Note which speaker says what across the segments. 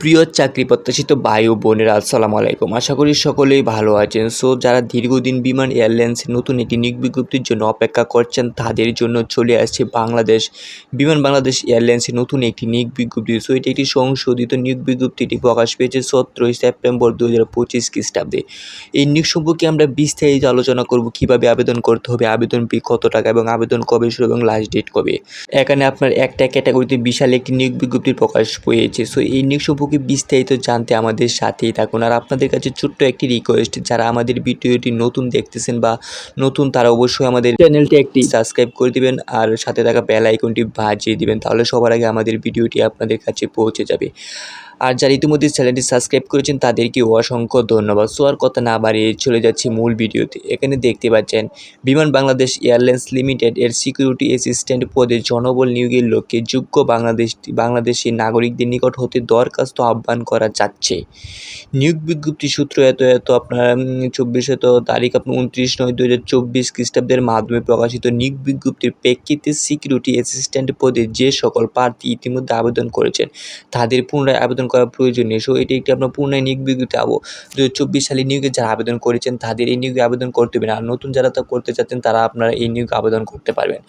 Speaker 1: প্রিয় চাকরি প্রত্যাশিত ভাই ও বোনেরা আসসালামু আলাইকুম। আশা করি সকলেই ভালো আছেন। যারা দীর্ঘদিন বিমান এয়ারলাইন্সের নতুন একটি নিয়োগ বিজ্ঞপ্তির জন্য অপেক্ষা করছেন তাদের জন্য চলে আসছে বাংলাদেশ এয়ারলাইন্সের নতুন একটি নিয়োগ বিজ্ঞপ্তি। এটি একটি সংশোধিত নিয়োগ বিজ্ঞপ্তিটি প্রকাশ পেয়েছে 17 সেপ্টেম্বর 2025 খ্রিস্টাব্দে। এই নিয়োগ সম্পর্কে আমরা বিস্তারিত আলোচনা করব, কিভাবে আবেদন করতে হবে, আবেদন ফি কত টাকা এবং আবেদন কবে শুরু এবং লাস্ট ডেট কবে। এখানে আপনার একটা ক্যাটাগরিতে বিশাল একটি নিয়োগ বিজ্ঞপ্তির প্রকাশ পেয়েছে। এই নিয়োগ সম্পর্কে বিস্তারিত জানতে আমাদের সাথেই থাকুন। আর আপনাদের কাছে ছোট্ট একটি রিকোয়েস্ট, যারা আমাদের ভিডিওটি নতুন দেখতেছেন বা নতুন তারা অবশ্যই আমাদের চ্যানেলটি একটি সাবস্ক্রাইব করে দিবেন আর সাথে থাকা বেল আইকনটি বাজিয়ে দিবেন, তাহলে সবার আগে আমাদের ভিডিওটি আপনাদের কাছে পৌঁছে যাবে। আর যারা ইতিমধ্যে চ্যানেলটি সাবস্ক্রাইব করেছেন তাদেরকে অসংখ্য ধন্যবাদ। আর কথা না বাড়িয়ে চলে যাচ্ছি মূল ভিডিওতে। এখানে দেখতে পাচ্ছেন বিমান বাংলাদেশ এয়ারলাইন্স লিমিটেড এর সিকিউরিটি অ্যাসিস্ট্যান্ট পদে জনবল নিয়োগের লক্ষ্যে যোগ্য বাংলাদেশি নাগরিকদের নিকট হতে দরখাস্ত আহ্বান করা যাচ্ছে। নিয়োগ বিজ্ঞপ্তি সূত্র আপনার 24 তারিখ আপনার 29/9/2024 খ্রিস্টাব্দের মাধ্যমে প্রকাশিত নিয়োগ বিজ্ঞপ্তির প্রেক্ষিতে সিকিউরিটি অ্যাসিস্ট্যান্ট পদে যে সকল প্রার্থী ইতিমধ্যে আবেদন করেছেন তাদের পুনরায় আবেদন করা প্রয়োজনীয়। এটি একটি আপনার পুনরায় নিয়োগ বিজ্ঞপ্তি 2024 সালে নিয়োগে যারা আবেদন করেছেন তাদের এই নিয়োগে আবেদন করতে হবে না। আর নতুন যারা তা করতে চাচ্ছেন তারা আপনারা এই নিয়োগে আবেদন করতে পারবেন।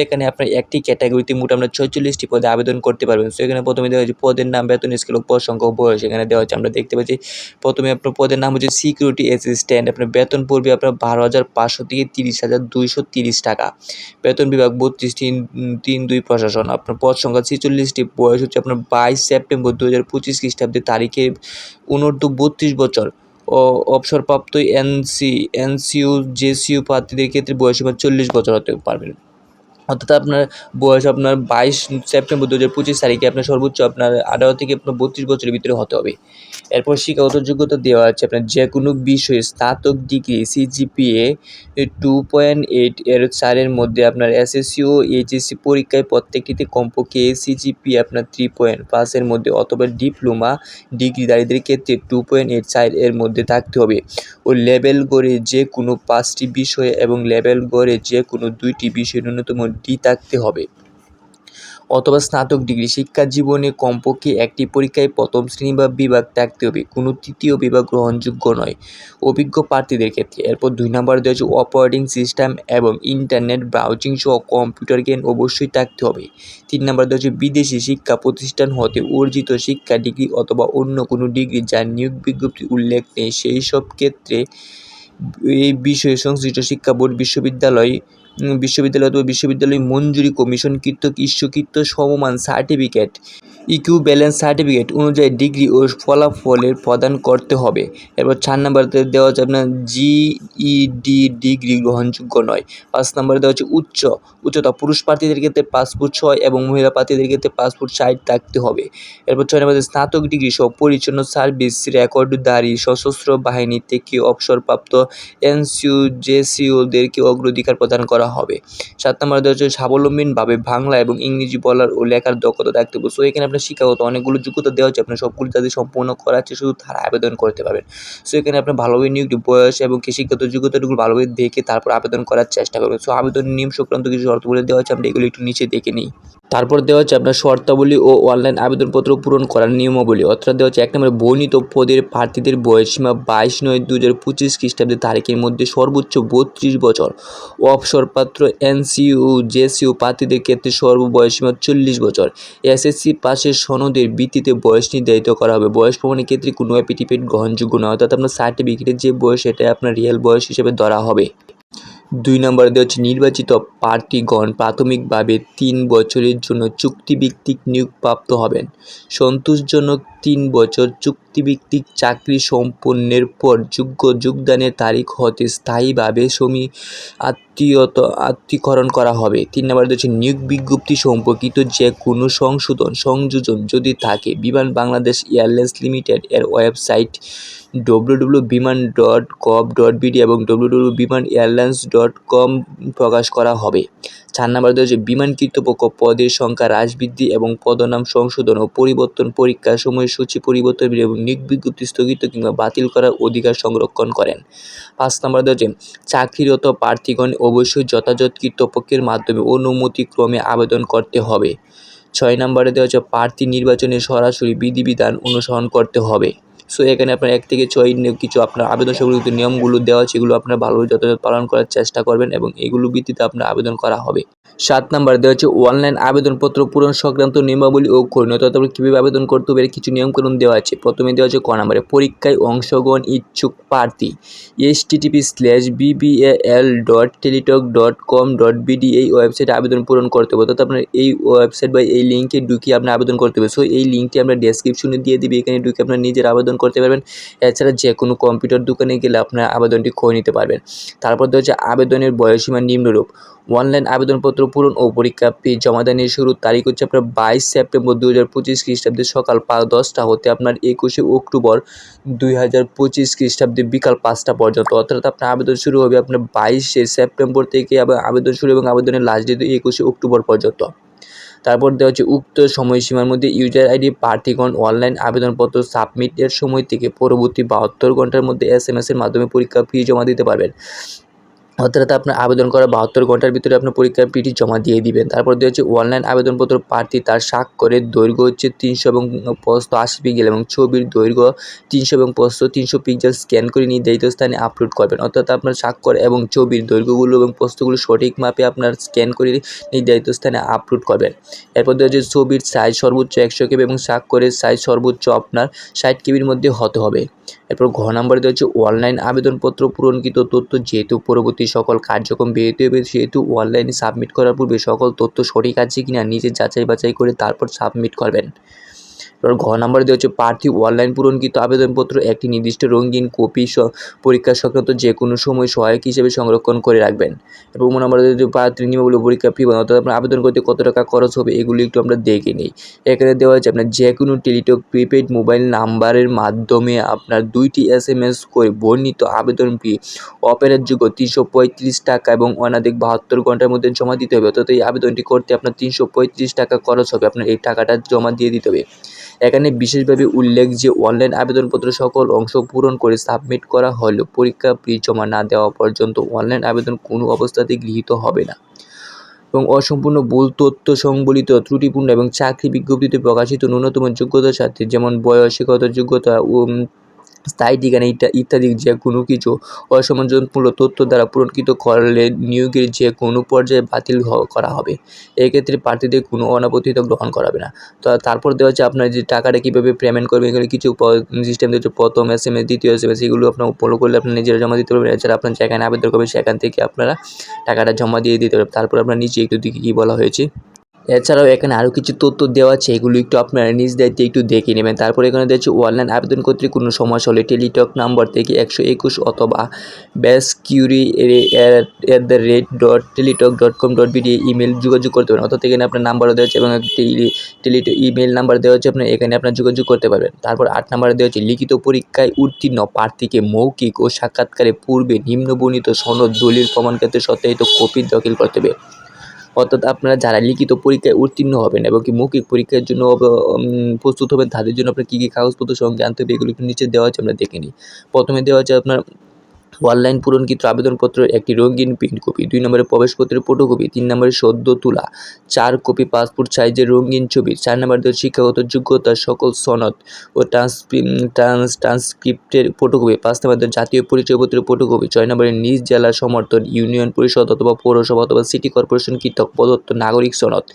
Speaker 1: এখানে আপনার একটি ক্যাটাগরিতে মোট আপনার 46টি পদে আবেদন করতে পারবেন। এখানে প্রথমে দেওয়া হচ্ছে পদের নাম, বেতন স্কেল, পদ সংখ্যা, বয়স এখানে দেওয়া হচ্ছে। আমরা দেখতে পাচ্ছি প্রথমে আপনার পদের নাম হচ্ছে সিকিউরিটি অ্যাসিস্ট্যান্ট। আপনার বেতন পড়বে আপনার 12,500 থেকে 30,230 টাকা। বেতন বিভাগ 32 প্রশাসন। আপনার পদ সংখ্যা 46টি। বয়স হচ্ছে আপনার 22 সেপ্টেম্বর 2025 খ্রিস্টাব্দে তারিখে অনূর্ধ্ব 32 বছর ও অবসরপ্রাপ্ত এনসিইউ জেসিইউ প্রার্থীদের ক্ষেত্রে বয়সীমা 40 বছর হতে পারবেন। অর্থাৎ আপনার বয়স আপনার 22 সেপ্টেম্বর 2025 তারিখে আপনার সর্বোচ্চ আপনার 18 থেকে আপনার 32 বছরের ভিতরে হতে হবে। এরপর শিক্ষাগত যোগ্যতা দেওয়া আছে আপনার যে কোনো বিষয়ে স্নাতক ডিগ্রি সিজিপিএ 2.8 এর 4 মধ্যে আপনার এসএসসি ও এইচএসসি পরীক্ষায় প্রত্যেকটিতে কমপক্ষে সিজিপিএ আপনার 3.5 এর মধ্যে অথবা ডিপ্লোমা ডিগ্রিধারীদের ক্ষেত্রে 2.8 এর মধ্যে থাকতে হবে ও লেভেল গড়ে যে কোনো 5টি বিষয়ে এবং লেভেল গড়ে যে কোনো 2টি বিষয়ে ন্যূনতম ডি থাকতে হবে অথবা স্নাতক ডিগ্রি। শিক্ষা জীবনে কমপক্ষে একটি পরীক্ষায় প্রথম শ্রেণী বা বিভাগ থাকতে হবে, কোনো তৃতীয় বিভাগ গ্রহণযোগ্য নয় অভিজ্ঞ প্রার্থীদের ক্ষেত্রে। এরপর 2 নম্বর দেওয়া হচ্ছে অপারেটিং সিস্টেম এবং ইন্টারনেট ব্রাউজিং সহ কম্পিউটার জ্ঞান অবশ্যই থাকতে হবে। 3 নম্বর দেওয়া হচ্ছে বিদেশি শিক্ষা প্রতিষ্ঠান হতে অর্জিত শিক্ষা ডিগ্রি অথবা অন্য কোনো ডিগ্রি যার নিয়োগ বিজ্ঞপ্তি উল্লেখ নেই সেই সব ক্ষেত্রে এই বিষয়ে সংশ্লিষ্ট শিক্ষা বোর্ড বিশ্ববিদ্যালয় অথবা বিশ্ববিদ্যালয় মঞ্জুরি কমিশন কর্তৃক ইস্যুকৃত সমমান সার্টিফিকেট ইকুইভ্যালেন্স সার্টিফিকেট অনুযায়ী ডিগ্রি ও ফলাফলের প্রদান করতে হবে। এরপর 4 নম্বরে দেওয়া হচ্ছে আপনার জিইডি ডিগ্রি গ্রহণযোগ্য নয়। 5 নম্বরে দেওয়া হচ্ছে উচ্চতা পুরুষ প্রার্থীদের ক্ষেত্রে 5 ফুট 6 এবং মহিলা প্রার্থীদের ক্ষেত্রে 5 ফুট 60 থাকতে হবে। এরপর 6 নম্বরে স্নাতক ডিগ্রি সহ পরিচ্ছন্ন সার্ভিস রেকর্ডধারী সশস্ত্র বাহিনী থেকে অবসরপ্রাপ্ত এনসিইউ জেসিইউদেরকে অগ্রাধিকার প্রদান করা হবে। 7 নম্বরে দেওয়া হচ্ছে স্বাবলম্বীভাবে বাংলা এবং ইংরেজি বলার ও লেখার দক্ষতা থাকতে হবে। এখানে আপনার শিক্ষাগত অনেকগুলো যোগ্যতা দেওয়া হচ্ছে, আপনার সবগুলো যাদের সম্পূর্ণ করা আছে শুধু তারা আবেদন করতে পারবেন। এখানে আপনার ভালোভাবে নিয়োগটি বয়স এবং শিক্ষাগত যোগ্যতাগুলো ভালোভাবে দেখে তারপর আবেদন করার চেষ্টা করবেন। আবেদন নিয়ম সংক্রান্ত কিছু শর্তাবলী দেওয়া হচ্ছে, আমরা এগুলো একটু নিচে দেখে নিই। তারপর দেওয়া হচ্ছে আপনার শর্তাবলী ও অনলাইন আবেদনপত্র পূরণ করার নিয়মাবলী। অর্থাৎ দেওয়া হচ্ছে 1 নম্বরে বর্ণিত পদের প্রার্থীদের বয়সসীমা 22/9/2025 খ্রিস্টাব্দের তারিখের মধ্যে সর্বোচ্চ 32 বছর। অবসরপ্রাপ্ত এনসিইউ জেসিইউ প্রার্থীদের ক্ষেত্রে সর্ববয়সসীমা 40 বছর। এসএসসি পাশের সনদের ভিত্তিতে বয়স নির্ধারিত করা হবে। বয়স প্রমাণের ক্ষেত্রে কোনো অ্যাফিডেভিট গ্রহণযোগ্য নয়, অর্থাৎ আপনার সার্টিফিকেটের যে বয়স এটা আপনার রিয়েল বয়স হিসেবে ধরা হবে। 2 নম্বরে দেওয়া হচ্ছে নির্বাচিত প্রার্থীগণ প্রাথমিকভাবে 3 বছরের জন্য চুক্তিভিত্তিক নিয়োগপ্রাপ্ত হবেন। সন্তোষজনক 3 বছর চুক্তিভিত্তিক চাকরি সম্পন্নের পর যোগদানের তারিখ হতে স্থায়ীভাবে আত্মীয়করণ করা হবে। 3 নম্বরে দেওয়া হচ্ছে নিয়োগ বিজ্ঞপ্তি সম্পর্কিত যে কোনো সংযোজন যদি থাকে বিমান বাংলাদেশ এয়ারলাইন্স লিমিটেড এর ওয়েবসাইট www.biman.gov.bd এবং www.bimanairlines.com প্রকাশ করা হবে। 4 নম্বরে দেওয়া হচ্ছে বিমান কর্তৃপক্ষ পদের সংখ্যা হ্রাস বৃদ্ধি এবং পদনাম সংশোধন ও পরিবর্তন, পরীক্ষার সময়সূচি পরিবর্তন এবং নিয়োগ বিজ্ঞপ্তি স্থগিত কিংবা বাতিল করার অধিকার সংরক্ষণ করেন। 5 নম্বরে দেওয়া হচ্ছে চাকরিরত প্রার্থীগণ অবশ্যই যথাযথ কর্তৃপক্ষের মাধ্যমে অনুমতিক্রমে আবেদন করতে হবে। 6 নম্বরে দেওয়া হচ্ছে প্রার্থী নির্বাচনে সরাসরি বিধিবিধান অনুসরণ করতে হবে। সো এখানে আপনার 1 থেকে 6 কিছু আপনার আবেদন সংক্রান্ত নিয়মগুলো দেওয়া আছে, এগুলো আপনারা ভালোভাবে যথাযথ পালন করার চেষ্টা করবেন এবং এগুলোর ভিত্তিতে আপনার আবেদন করা হবে। 7 নাম্বার দেওয়া হচ্ছে অনলাইন আবেদনপত্র পূরণ সংক্রান্ত নিয়মাবলী ও করণীয়তা, তারপরে কীভাবে আবেদন করতে হবে এর কিছু নিয়মকানুন দেওয়া আছে। প্রথমে দেওয়া হচ্ছে ক নম্বরে পরীক্ষায় অংশগ্রহণ ইচ্ছুক প্রার্থী https://bbal.teletalk.com.bd এই ওয়েবসাইটে আবেদন পূরণ করতে হবে। অর্থাৎ আপনার এই ওয়েবসাইট বা এই লিঙ্কে ঢুকে আপনার আবেদন করতে হবে। সো এই লিঙ্কটি আমরা ডেসক্রিপশনে দিয়ে দিবি, এখানে ঢুকে আপনার নিজের আবেদন করতে পারবেন। এছাড়া যে কোনো কম্পিউটার দোকানে গেলে আপনার আবেদনটি করে নিতে পারবেন। তারপর দেওয়া হচ্ছে আবেদনের বয়সীমা নিম্নরূপ। অনলাইন আবেদনপত্র পূরণ ও পরীক্ষা ফি জমা দানের শুরুর তারিখ হচ্ছে আপনার 22 সেপ্টেম্বর 2025 খ্রিস্টাব্দে সকাল 10টা হতে আপনার 21 অক্টোবর 2025 খ্রিস্টাব্দে বিকাল 5টা পর্যন্ত। অর্থাৎ আপনার আবেদন শুরু হবে আপনার 22 সেপ্টেম্বর থেকে, আবার আবেদন শুরু এবং আবেদনের লাস্ট ডেট 21 অক্টোবর পর্যন্ত। তারপর দেওয়া হচ্ছে উক্ত সময়সীমার মধ্যে ইউজার আইডি প্রার্থীগণ অনলাইন আবেদনপত্র সাবমিটের সময় থেকে পরবর্তী 72 ঘন্টার মধ্যে SMS এর মাধ্যমে পরীক্ষা ফি জমা দিতে পারবেন। অর্থাৎ আপনার আবেদন করার 72 ঘন্টার ভিতরে আপনার পরীক্ষার ফিটি জমা দিয়ে দিবেন। তারপর দেওয়া হচ্ছে অনলাইন আবেদনপত্র প্রার্থী তার স্বাক্ষরের দৈর্ঘ্য হচ্ছে 300 এবং প্রস্থ 80 পিক্সেল এবং ছবির দৈর্ঘ্য 300 এবং প্রস্থ 300 পিক্সেল স্ক্যান করে নির্ধারিত স্থানে আপলোড করবেন। অর্থাৎ আপনার স্বাক্ষর এবং ছবির দৈর্ঘ্যগুলো এবং প্রস্থগুলো সঠিক মাপে আপনার স্ক্যান করে নির্ধারিত স্থানে আপলোড করবেন। এরপর দেওয়া হচ্ছে ছবির সাইজ সর্বোচ্চ 100 কেবি এবং স্বাক্ষরের সাইজ সর্বোচ্চ আপনার 60 কেবির মধ্যে হতে হবে। এরপর ঘ নম্বরে দেওয়া হচ্ছে অনলাইন আবেদনপত্র পূরণকৃত তথ্য যেহেতু পরবর্তী সকল কার্যক্রম বেরোতে হবে, সেহেতু অনলাইনে সাবমিট করার পূর্বে সকল তথ্য সঠিক আছে কিনা নিজে যাচাই বাছাই করে তারপর সাবমিট করবেন। এবার ঘ নম্বরে দেওয়া হচ্ছে প্রার্থী অনলাইন পূরণকৃত আবেদনপত্র একটি নির্দিষ্ট রঙিন কপি পরীক্ষা সংক্রান্ত যে কোনো সময় সহায়ক হিসেবে সংরক্ষণ করে রাখবেন। এবং নম্বরে দেওয়া হচ্ছে প্রার্থীর নিয়মাবলী পরীক্ষা ফি, অর্থাৎ আপনার আবেদন করতে কত টাকা খরচ হবে এগুলি একটু আমরা দেখে নিই। এখানে দেওয়া হচ্ছে আপনার যে কোনো টেলিটক প্রিপেড মোবাইল নাম্বারের মাধ্যমে আপনার 2টি SMS করে বর্ণিত আবেদন ফি অপেরারযোগ্য 335 টাকা এবং অনধিক 72 ঘন্টার মধ্যে জমা দিতে হবে। অর্থাৎ এই আবেদনটি করতে আপনার 335 টাকা খরচ হবে, আপনার এই টাকাটা জমা দিয়ে দিতে হবে। এখানে বিশেষভাবে উল্লেখ যে অনলাইন আবেদনপত্র সকল অংশ পূরণ করে সাবমিট করা হলেও পরীক্ষা ফি জমা না দেওয়া পর্যন্ত অনলাইন আবেদন কোনো অবস্থাতেই গৃহীত হবে না। এবং অসম্পূর্ণ ভুল তথ্য সংবলিত ত্রুটিপূর্ণ এবং চাকরি বিজ্ঞপ্তিতে প্রকাশিত ন্যূনতম যোগ্যতার সাথে যেমন বয়স, শিক্ষাগত যোগ্যতা ও স্থায়ী ঠিকানা ইত্যাদি যে কোনো কিছু অসামঞ্জস্যপূর্ণ তথ্য দ্বারা পূরণকৃত করলে নিয়োগের যে কোনো পর্যায়ে বাতিল করা হবে। এক্ষেত্রে প্রার্থীদের কোনো অনাপত্তিত গ্রহণ করা হবে না। তো তারপর দেওয়া হচ্ছে আপনার যে টাকাটা কীভাবে পেমেন্ট করবেন, এখানে কিছু সিস্টেম দিচ্ছে। প্রথম SMS, দ্বিতীয় SMS এগুলো আপনার ফলো করলে আপনার নিজেরা জমা দিতে পারবেন। এছাড়া আপনার যেখানে আবেদন করবেন সেখান থেকে আপনারা টাকাটা জমা দিয়ে দিতে পারবেন। তারপর আপনার নিচে একটু দিকে কী বলা হয়েছে। এছাড়াও এখানে আরও কিছু তথ্য দেওয়া আছে, এগুলো একটু আপনারা নিজ দায়িত্বে একটু দেখে নেবেন। তারপরে এখানে দেওয়া হচ্ছে অনলাইন আবেদন করতে কোনো সমস্যা হলে টেলিটক নাম্বার থেকে 121 অথবা basquery@teletalk.com.bd ইমেল যোগাযোগ করতে পারেন। অর্থাৎ এখানে আপনার নাম্বারও দেওয়া আছে এবং টেলিটক ইমেল নাম্বার দেওয়া হচ্ছে, আপনার এখানে আপনার যোগাযোগ করতে পারবেন। তারপর 8 নম্বরে দেওয়া হচ্ছে লিখিত পরীক্ষায় উত্তীর্ণ প্রার্থীকে মৌখিক ও সাক্ষাৎকারের পূর্বে নিম্নবর্ণিত সনদ দলিল প্রমাণক্ষেত্রে সত্যায়িত কপি দাখিল করতে হবে। অর্থাৎ আপনারা যারা লিখিত পরীক্ষায় উত্তীর্ণ হবেন এবং কি মৌখিক পরীক্ষার জন্য প্রস্তুত হবেন, তাদের জন্য আপনার কী কী কাগজপত্র সঙ্গে আনতে হবে এগুলো একটু নিচে দেওয়া আছে, আমরা দেখে নিই। প্রথমে দেওয়া আছে আপনার অনলাইন পূরণকৃত আবেদনপত্রের একটি রঙিন প্রিন্ট কপি, 2 নম্বরে প্রবেশপত্রের ফটোকপি, 3 নম্বরে সদ্য তোলা 4 কপি পাসপোর্ট সাইজের রঙিন ছবি, 4 নম্বরে দেওয়া শিক্ষাগত যোগ্যতার সকল সনদ ও ট্রান্সক্রিপ্টের ফটোকপি, 5 নম্বরে জাতীয় পরিচয়পত্রের ফটোকপি, 6 নম্বরে নিজ জেলার সমর্থন ইউনিয়ন পরিষদ অথবা পৌরসভা অথবা সিটি কর্পোরেশন কর্তৃক প্রদত্ত নাগরিক সনদ,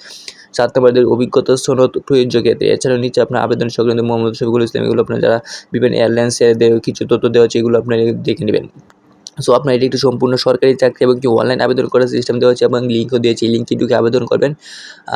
Speaker 1: 7 নম্বরে অভিজ্ঞতার সনদ প্রযোজ্য ক্ষেত্রে। এছাড়াও নিচে আপনার আবেদন সংক্রান্ত মোহাম্মদ শফিকুল ইসলাম এগুলো আপনার যারা বিভিন্ন এয়ারলাইন্সের কিছু তথ্য দেওয়া আছে, এগুলো আপনারা দেখে নেবেন। সো আপনার এটি একটি সম্পূর্ণ সরকারি চাকরি এবং কি অনলাইন আবেদন করার সিস্টেম দেওয়া হচ্ছে এবং লিঙ্কও দিয়েছি, এই লিঙ্কে ঢুকে আবেদন করবেন।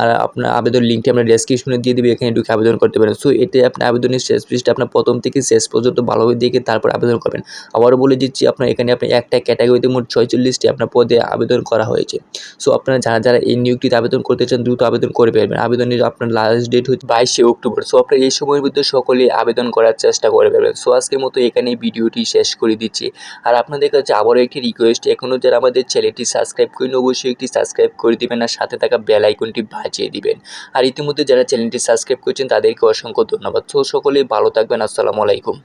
Speaker 1: আর আপনার আবেদন লিঙ্কটি আমরা ডেসক্রিপশনে দিয়ে দেবো, এখানে ঢুকে আবেদন করতে পারেন। সো এতে আপনার আবেদনের শেষ পৃষ্ঠা আপনার প্রথম থেকে শেষ পর্যন্ত ভালোভাবে দেখে তারপর আবেদন করবেন। আবারও বলে দিচ্ছি, আপনার এখানে আপনি একটা ক্যাটাগরিতে মোট 46টি আপনার পদে আবেদন করা হয়েছে। সো আপনারা যারা এই নিয়োগটিতে আবেদন করতে চান দ্রুত আবেদন করে ফেলবেন। আবেদনের আপনার লাস্ট ডেট হচ্ছে 22 অক্টোবর। সো আপনার এই সময়ের মধ্যে সকলেই আবেদন করার চেষ্টা করে ফেলবেন। সো আজকের মতো এখানেই ভিডিওটি শেষ করে দিচ্ছি। আর আপনাদের কাছে আবারও একটি রিকোয়েস্ট, এখনও যারা আমাদের চ্যানেলটি সাবস্ক্রাইব করেন অবশ্যই একটি সাবস্ক্রাইব করে দিবেন আর সাথে থাকা বেল আইকনটি বাজিয়ে দিবেন। আর ইতিমধ্যে যারা চ্যানেলটি সাবস্ক্রাইব করেছেন তাদেরকে অসংখ্য ধন্যবাদ। সো সকলেই ভালো থাকবেন। আসসালামু আলাইকুম।